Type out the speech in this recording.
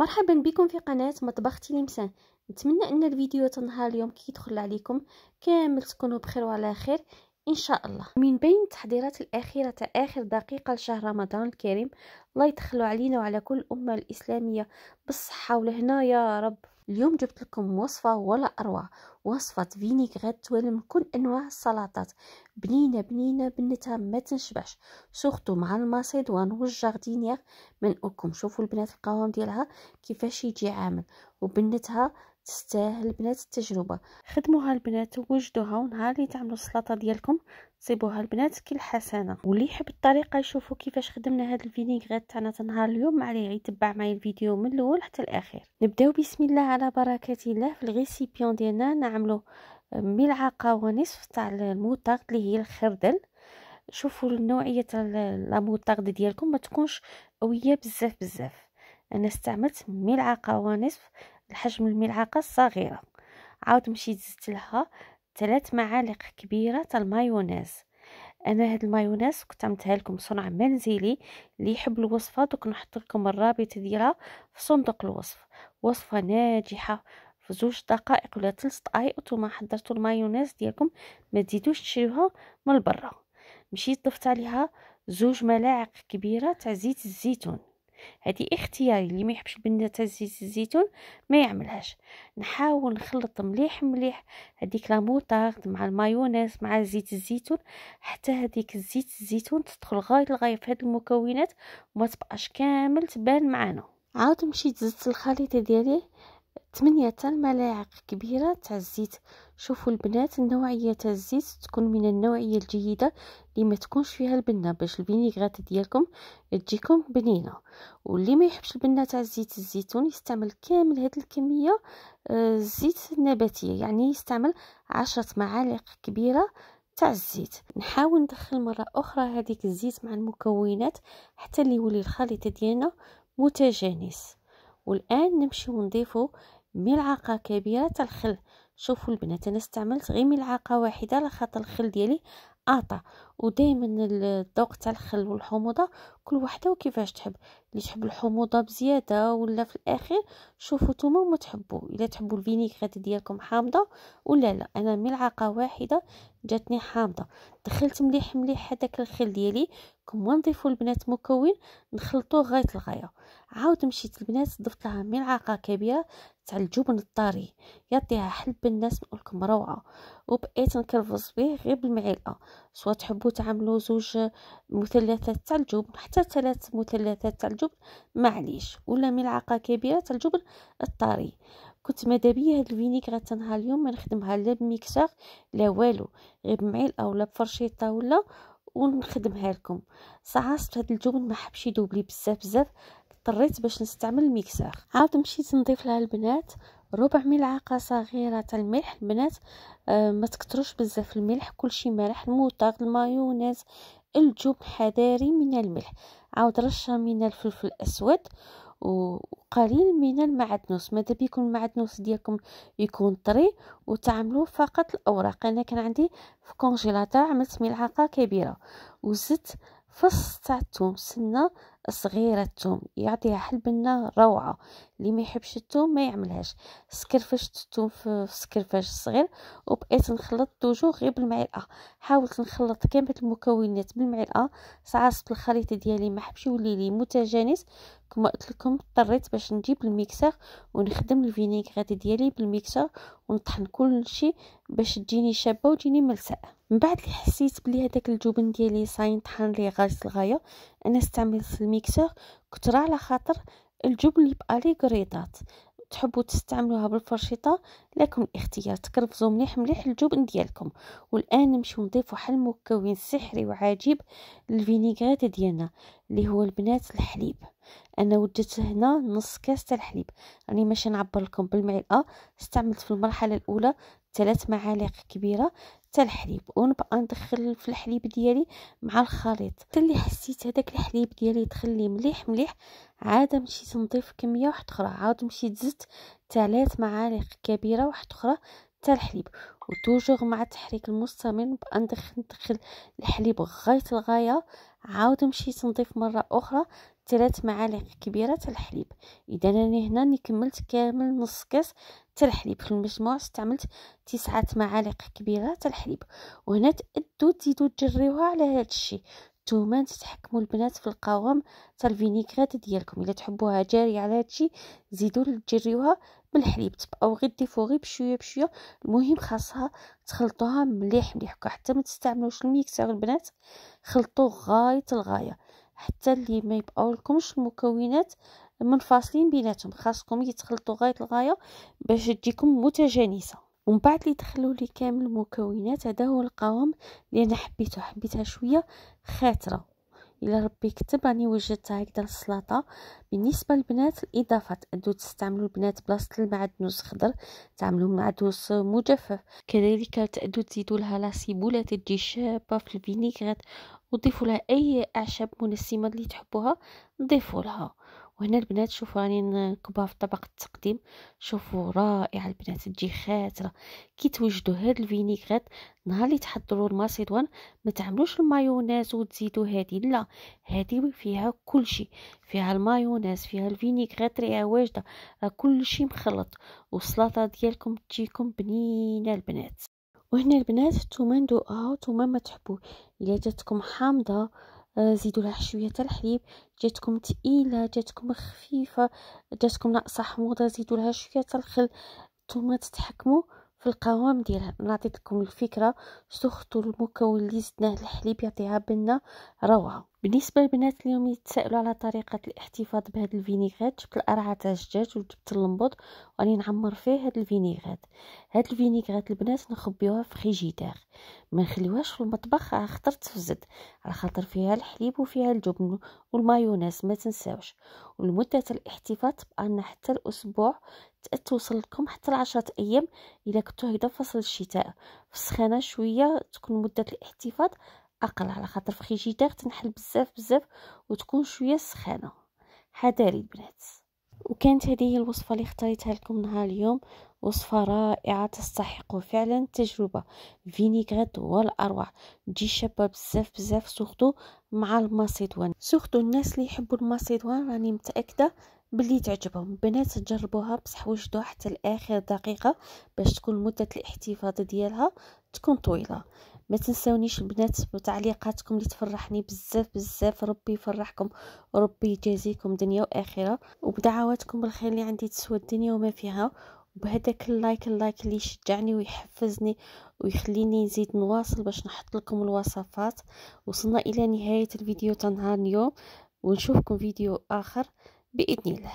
مرحبا بكم في قناة مطبخ تلمسان. نتمنى ان الفيديو تنهار اليوم كي يدخل عليكم كامل تكونوا بخير وعلى خير ان شاء الله. من بين التحضيرات الاخيره تاع اخر دقيقه لشهر رمضان الكريم، الله يدخلوا علينا وعلى كل الامه الاسلاميه بالصحه والهنا يا رب. اليوم جبت لكم وصفه ولا اروع، وصفه فينيغريت توالي من كل انواع السلطات، بنينه بنتها ما تنشبعش، سورتو مع الماسيدوان والجاردينيير. منقولكم شوفوا البنات القوام ديالها كيفاش يجي عامل، وبنتها تستاهل البنات التجربه. خدموها البنات ووجدوها، ونهار اللي تعملوا السلطه ديالكم صيبوها البنات كي الحسنه. واللي يحب الطريقه يشوفوا كيفاش خدمنا هذا الفينيغريت تاعنا تنهار اليوم، ما عليه يتبع معي الفيديو من الاول حتى الاخير. نبداو بسم الله على بركه الله. في الغيسيبيون ديالنا نعملوا ملعقه ونصف تاع الموطارد اللي هي الخردل. شوفوا النوعيه تاع لا موطارد ديالكم ما تكونش قويه بزاف. انا استعملت ملعقه ونصف، الحجم الملعقه الصغيره. عاود مشيت زدت لها 3 معالق كبيره تاع المايونيز. انا هاد المايونيز كنت عملتها لكم صنع منزلي، اللي يحب الوصفه دوك نحط لكم الرابط ديالها في صندوق الوصف. وصفه ناجحه في 2 دقائق ولا 3 دقائق نتوما حضرتوا المايونيز ديالكم، ما تزيدوش تشريوها من برا. مشيت ضفت عليها 2 ملاعق كبيره تاع زيت الزيتون. هذه اختياري، اللي ما يحبش البنه تاع زيت الزيتون ما يعملهاش. نحاول نخلط مليح هذيك لا موطارد مع المايونيز مع زيت الزيتون، حتى هذيك زيت الزيتون تدخل غايه الغايه في هذه المكونات وما تبقاش كامل تبان معنا. عاود مشيت زدت الخليط ديالي 8 ملاعق كبيره تاع الزيت. شوفوا البنات النوعيه تاع الزيت تكون من النوعيه الجيده اللي ما تكونش فيها البنه، باش الفينيغرات ديالكم تجيكم بنينه. واللي ما يحبش البنه تاع زيت الزيتون يستعمل كامل هذه الكميه زيت نباتيه، يعني يستعمل 10 معالق كبيره تاع الزيت. نحاول ندخل مره اخرى هذيك الزيت مع المكونات حتى اللي يولي الخليط ديالنا متجانس. والان نمشيو نضيفوا ملعقه كبيره تاع الخل. شوفوا البنات انا استعملت غير ملعقه واحده على خاطر الخل ديالي قاطع، ودائما الذوق تاع الخل والحموضه كل وحده وكيفاش تحب. اللي تحب الحموضه بزياده ولا في الاخير شوفوا نتوما وما تحبوا، الا تحبوا الفينيغريت ديالكم حامضه ولا لا. انا ملعقه واحده جاتني حامضه. دخلت مليح هذاك الخل ديالي. كما نضيفوا البنات مكون نخلطوه غايه الغايه. عاود مشيت البنات ضفت لها ملعقه كبيره تاع الجبن الطري، يعطيها حلب الناس نقولكم روعه. وبقيت نكرفص به غير بالمعلقه، سواء تحبوا تعملوا 2 مثلثات تاع الجبن حتى 3 مثلثات تاع الجبن معليش، ولا ملعقه كبيره تاع الجبن الطري. كنت ماذا بيا هاد الفينيغريت تنهار اليوم ما نخدمها لا بميكسور لا والو، غير بمعلقه ولا بفرشيطه ولا ونخدمها لكم. صعصت هاد الجبن ما حبش يذوب لي بزاف، اضطريت باش نستعمل الميكسور. عاود مشيت نضيف لها البنات 1/4 ملعقه صغيره تاع الملح. البنات ما تكتروش بزاف الملح، كلشي مالح، الموطارد المايونيز الجبن حذاري من الملح. عاود رشه من الفلفل الاسود وقليل من المعدنوس. ماذا بيكون المعدنوس ديالكم يكون طري وتعملوه فقط الاوراق. انا كان عندي في كونجيلاتور عملت ملعقه كبيره. وزدت فص تاع الثوم، سنه صغيره الثوم يعطيها حلبنه روعه. اللي ما يحبش الثوم ما يعملهاش. سكرفشت الثوم في سكرفاش صغير وبقيت نخلط توجو غير بالمعلقه. حاولت نخلط كامل المكونات بالمعلقه. صعصت الخليط ديالي ما حبش يولي لي متجانس. كما قلت لكم اضطريت باش نجيب الميكسور ونخدم الفينيغريت ديالي بالميكسور ونطحن كل شيء باش تجيني شابه وتجيني ملساء. من بعد اللي حسيت بلي هذاك الجبن ديالي صاين طحن لي غايه الغايه، انا استعملت الميكسور كتر على خاطر الجبن اللي بقى لي قريضات. تحبوا تستعملوها بالفرشيطه لكم الاختيار، تكرفزوا مليح الجبن ديالكم. والان نمشيو نضيفوا حل مكون سحري وعجيب للفينيغريت ديالنا اللي هو البنات الحليب. انا وجدت هنا نص كاس تاع الحليب، راني ماشي نعبر لكم بالمعلقه. استعملت في المرحله الاولى 3 معالق كبيره تاع الحليب، ونبقى ندخل في الحليب ديالي مع الخليط حتى اللي حسيت هذاك الحليب ديالي يدخل لي مليح. عاد مشيت نضيف كميه واحده اخرى. عاود مشيت زدت 3 معالق كبيره واحده اخرى تاع الحليب. وتوجور مع التحريك المستمر نبقى ندخل الحليب غايه الغايه. عاود مشيت نضيف مره اخرى 3 معالق كبيره تاع الحليب. اذا انا هنا كملت كامل نص كاس تاع الحليب. في المجموع استعملت 9 معالق كبيره تاع الحليب. وهنا تزيدوا تجريوها على هذا الشيء. نتوما تتحكموا البنات في القوام تاع الفينيغريت ديالكم. الا تحبوها جاريه على هذا الشيء زيدوا تجريوها بالحليب، تبقاو غير ديفو غير بشويه بشويه. المهم خاصها تخلطوها مليح مليح، حتى ما تستعملوش الميكسر البنات، خلطوه غايه الغايه حتى اللي ما يبقاو لكمش المكونات منفصلين بيناتهم. خاصكم يتخلطوا غايه الغايه باش تجيكم متجانسه. ومن بعد اللي دخلوا لي كامل المكونات، هذا هو القوام اللي انا حبيتها شويه خاطره. الى ربي كتب راني وجدتها هكذا السلطه. بالنسبه للبنات الاضافات تقدروا تستعملوا البنات بلاصه المعدنوس خضر تعملوا معدنوس مجفف. كذلك تقدروا تزيدوا لها لا سيبوله تجي شابه في الفينيغريت، وضيفوا لها اي اعشاب منسمه اللي تحبوها نضيفوا لها. وهنا البنات شوفوا راني نكبها في طبق التقديم. شوفوا رائعه البنات، تجي خاطره. كي توجدوا هاد الفينيغريت نهار اللي تحضروا الماسيدوان ما تعملوش المايونيز وتزيدوا هذه، لا، هذه فيها كل شيء، فيها المايونيز فيها الفينيغريت راه واجده، كل شيء مخلط. والسلطه ديالكم تجيكم بنينه البنات. وهنا البنات نتوما ندوقها نتوما ما تحبوا. الا جاتكم حامضه زيدوا لها شويه تاع الحليب، جاتكم ثقيله جاتكم خفيفه جاتكم ناقصه حموضه زيدوا لها شويه تاع الخل. نتوما تتحكموا في القوام ديالها. نعطيت لكم الفكره، سختوا المكون اللي زدناه الحليب يعطيها بنه روعه. بالنسبه للبنات اليوم يتسائلوا على طريقه الاحتفاظ بهذا الفينيغريت، جبت القرعه تاع الدجاج وجبت اللمبود وراني نعمر فيه هذا الفينيغريت. هذا الفينيغريت البنات نخبيوها في فريجيدير، ما نخليوهاش في المطبخ خاطر تفزد، على خاطر فيها الحليب وفيها الجبن والمايونيز ما تنساوش. والمده الاحتفاظ تبقى لنا حتى الاسبوع، توصل لكم حتى 10 ايام. الا كنتو هكذا فصل الشتاء في السخانه شويه تكون مده الاحتفاظ اقل، على خاطر في فريجيدير تنحل بزاف بزاف وتكون شويه سخانه. حذاري البنات. وكانت هذه هي الوصفه اللي اختاريتها لكم نهار اليوم، وصفه رائعه تستحق فعلا التجربه. فينيغريت هو الاروع، تجي شابه بزاف بزاف، سورتو مع الماسيدوان. سورتو الناس اللي يحبوا الماسيدوان راني متاكده باللي تعجبهم. بنات تجربوها بصح وجدوها حتى لاخر دقيقه باش تكون مده الاحتفاظ ديالها تكون طويله. ما تنسونيش البنات بتعليقاتكم اللي تفرحني بزاف بزاف. ربي يفرحكم وربي يجازيكم دنيا واخره، وبدعواتكم بالخير اللي عندي تسوى الدنيا وما فيها. وبهداك اللايك اللي يشجعني ويحفزني ويخليني نزيد نواصل باش نحط لكم الوصفات. وصلنا الى نهايه الفيديو تاع نهار اليوم، ونشوفكم فيديو اخر باذن الله.